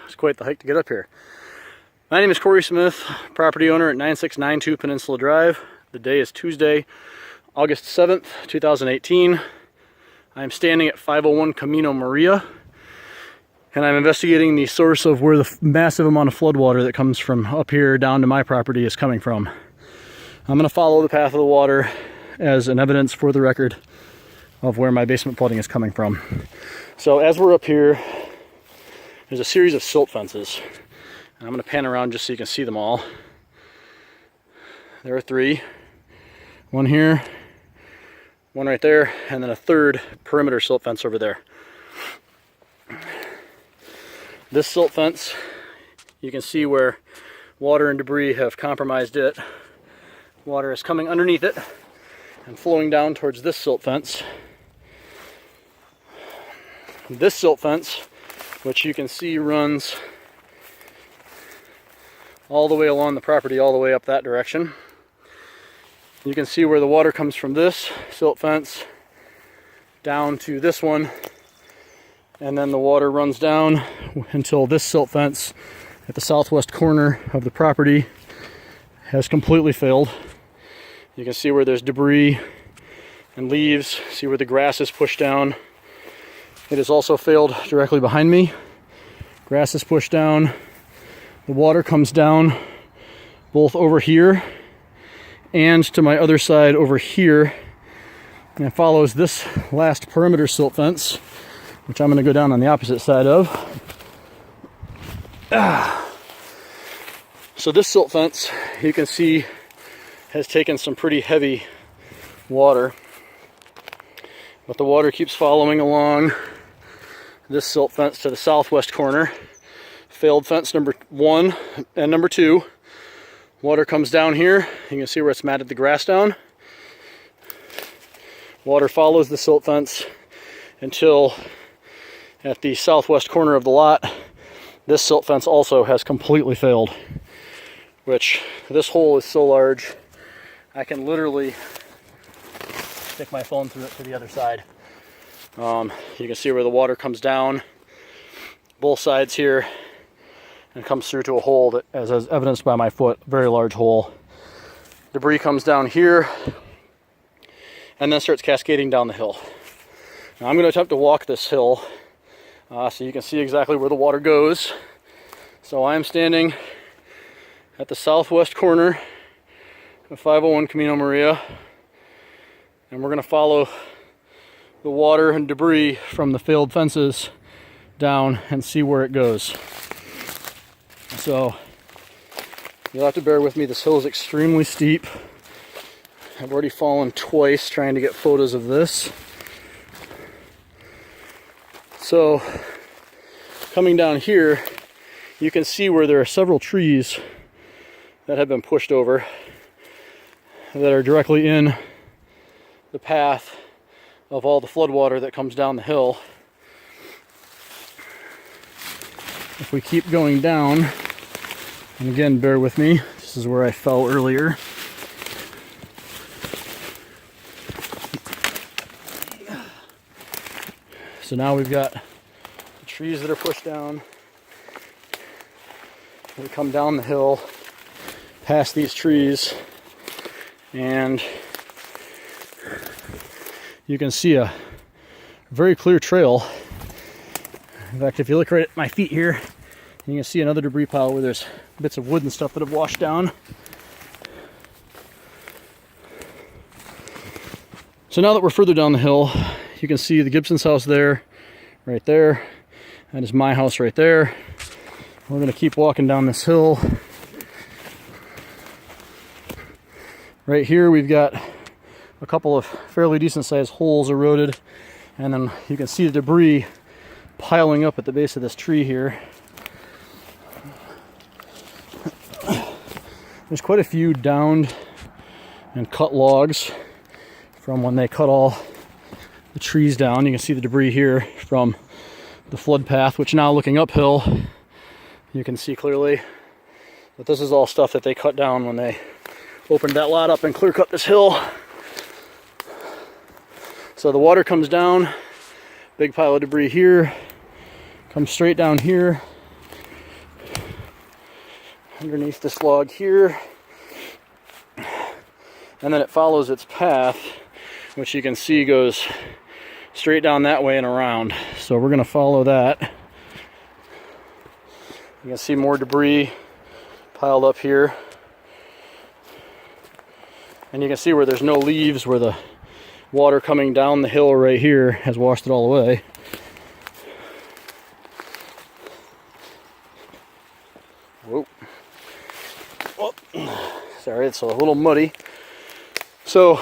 It's quite the hike to get up here. My name is Corey Smith, property owner at 9692 Peninsula Drive. The day is Tuesday, August 7th, 2018. I'm standing at 501 Camino Maria, and I'm investigating the source of where the massive amount of floodwater that comes from up here down to my property is coming from. I'm going to follow the path of the water as an evidence for the record of where my basement flooding is coming from. So as we're up here, there's a series of silt fences. And I'm going to pan around just so you can see them all. There are three. One here, one right there, and then a third perimeter silt fence over there. This silt fence, you can see where water and debris have compromised it. Water is coming underneath it and flowing down towards this silt fence. This silt fence, which you can see runs all the way along the property, all the way up that direction. You can see where the water comes from this silt fence down to this one, and then the water runs down until this silt fence at the southwest corner of the property has completely failed. You can see where there's debris and leaves, see where the grass is pushed down. It has also failed directly behind me. Grass is pushed down. The water comes down both over here and to my other side over here, and it follows this last perimeter silt fence, which I'm going to go down on the opposite side of. So this silt fence, you can see, has taken some pretty heavy water, but the water keeps following along this silt fence to the southwest corner. Failed fence number 1 and number 2. Water comes down here. You can see where it's matted the grass down. Water follows the silt fence until at the southwest corner of the lot, this silt fence also has completely failed, which this hole is so large I can literally stick my phone through it to the other side. You can see where the water comes down both sides here and comes through to a hole that, as evidenced by my foot, very large hole. Debris comes down here and then starts cascading down the hill. Now I'm going to attempt to walk this hill so you can see exactly where the water goes. So I'm standing at the southwest corner of 501 Camino Maria, and we're going to follow the water and debris from the failed fences down and see where it goes. So you'll have to bear with me. This hill is extremely steep. I've already fallen twice trying to get photos of this. So coming down here, you can see where there are several trees that have been pushed over that are directly in the path of all the floodwater that comes down the hill. If we keep going down, and again, bear with me, this is where I fell earlier. So now we've got the trees that are pushed down. We come down the hill, past these trees, and you can see a very clear trail. In fact, if you look right at my feet here, you can see another debris pile where there's bits of wood and stuff that have washed down. So now that we're further down the hill, you can see the Gibson's house there, right there. That is my house right there. We're going to keep walking down this hill. Right here we've got a couple of fairly decent sized holes eroded, and then you can see the debris piling up at the base of this tree here. There's quite a few downed and cut logs from when they cut all the trees down. You can see the debris here from the flood path, which now looking uphill, you can see clearly. But this is all stuff that they cut down when they opened that lot up and clear cut this hill. So the water comes down, big pile of debris here, Comes straight down here, underneath this log here, and then it follows its path, which you can see goes straight down that way and around. So we're going to follow that. You can see more debris piled up here, and you can see where there's no leaves, where the water coming down the hill right here has washed it all away. Whoa. Oh, sorry, it's a little muddy. So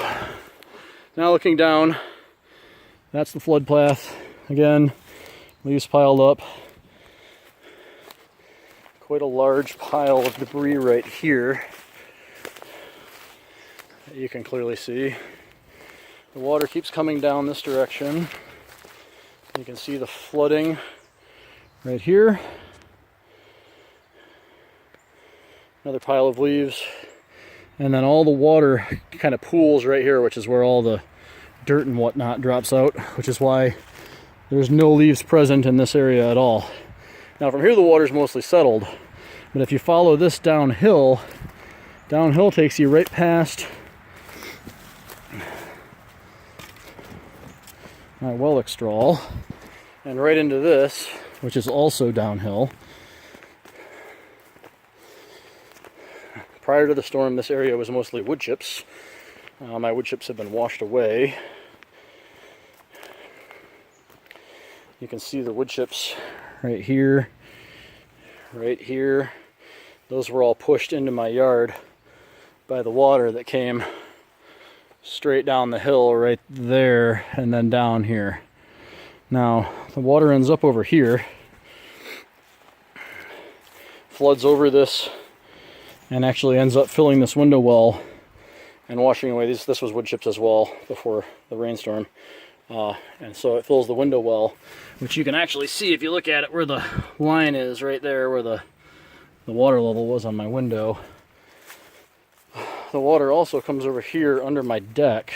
now looking down, that's the flood path. Again, leaves piled up. Quite a large pile of debris right here that you can clearly see. The water keeps coming down this direction. You can see the flooding right here. Another pile of leaves. And then all the water kind of pools right here, which is where all the dirt and whatnot drops out, which is why there's no leaves present in this area at all. Now from here the water's mostly settled, but if you follow this downhill takes you right past my Wellickstraw and right into this, which is also downhill. Prior to the storm, this area was mostly wood chips. My wood chips have been washed away. You can see the wood chips right here, right here. Those were all pushed into my yard by the water that came straight down the hill right there and then down here. Now, the water ends up over here, floods over this, and actually ends up filling this window well and washing away these. This was wood chips as well before the rainstorm. And so it fills the window well, which you can actually see if you look at it where the line is right there, where the water level was on my window. The water also comes over here under my deck.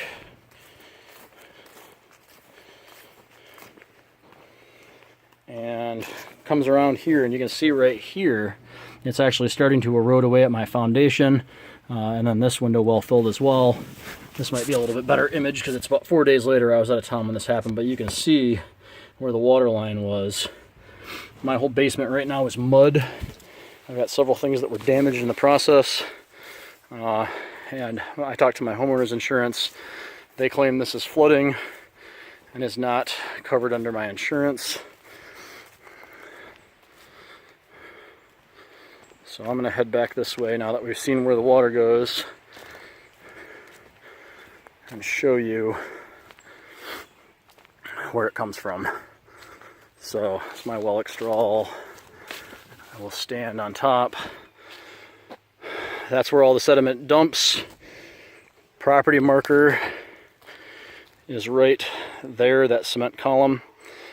And comes around here, and you can see right here, it's actually starting to erode away at my foundation. And then this window well filled as well. This might be a little bit better image because it's about 4 days later. I was out of town when this happened, but you can see where the water line was. My whole basement right now is mud. I've got several things that were damaged in the process. And I talked to my homeowner's insurance. They claim this is flooding and is not covered under my insurance. So I'm going to head back this way now that we've seen where the water goes and show you where it comes from. So it's my Wellickstraw. I will stand on top. That's where all the sediment dumps. Property marker is right there, that cement column.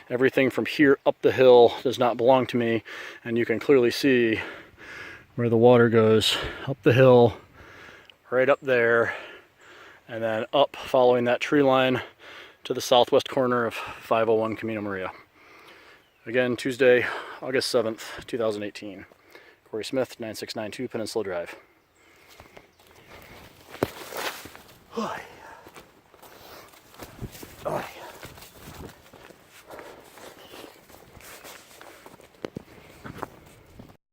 Everything from here up the hill does not belong to me, and you can clearly see where the water goes up the hill, right up there, and then up following that tree line to the southwest corner of 501 Camino Maria. Again, Tuesday, August 7th, 2018. Corey Smith, 9692 Peninsula Drive. Oy. Oy.